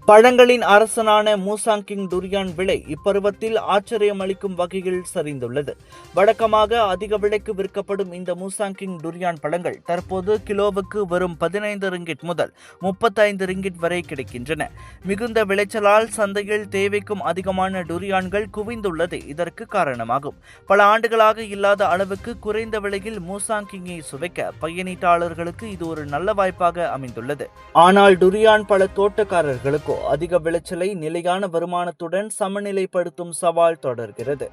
பழங்களின் அரசனான Musang King durian விலை இப்பருவத்தில் ஆச்சரியமளிக்கும் வகையில் சரிந்துள்ளது. வழக்கமாக அதிக விலைக்கு விற்கப்படும் இந்த மூசாங்கிங் டுரியான் பழங்கள் தற்போது கிலோவுக்கு வெறும் 15 ரிங்கிட் முதல் 35 ரிங்கிட் வரை கிடைக்கின்றன. மிகுந்த விளைச்சலால் சந்தையில் தேவைக்கும் அதிகமான டுரியான்கள் குவிந்துள்ளது இதற்கு காரணமாகும். பல ஆண்டுகளாக இல்லாத அளவுக்கு குறைந்த விலையில் மூசாங்கிங்கை சுவைக்க பயணீட்டாளர்களுக்கு இது ஒரு நல்ல வாய்ப்பாக அமைந்துள்ளது. ஆனால் டுரியான் பல தோட்டக்காரர்களுக்கு அதிக விளைச்சலை நிலையான வருமானத்துடன் சமநிலைப்படுத்தும் சவால் தொடர்கிறது.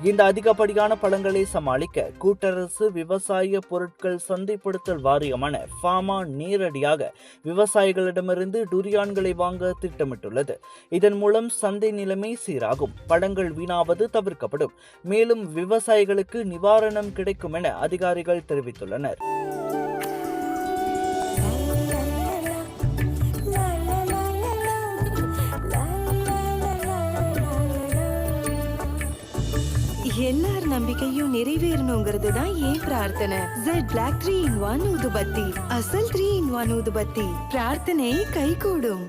இந்த அதிகப்படியான பழங்களை சமாளிக்க கூட்டரசு விவசாய பொருட்கள் சந்தைப்படுத்தல் வாரியமான ஃபாமா நேரடியாக விவசாயிகளிடமிருந்து டுரியான்களை வாங்க திட்டமிட்டுள்ளது. இதன் மூலம் சந்தை நிலைமை சீராகும், பழங்கள் வீணாவது தவிர்க்கப்படும், மேலும் விவசாயிகளுக்கு நிவாரணம் கிடைக்கும் என அதிகாரிகள் தெரிவித்துள்ளனர். எல்லார் நம்பிக்கையும் நிறைவேறணுங்கிறது தான் ஏன் பிரார்த்தனை. Z Black 3 in 1 ஊதுபத்தி, அசல் 3 in 1 ஊதுபத்தி, பிரார்த்தனை கைகூடும்.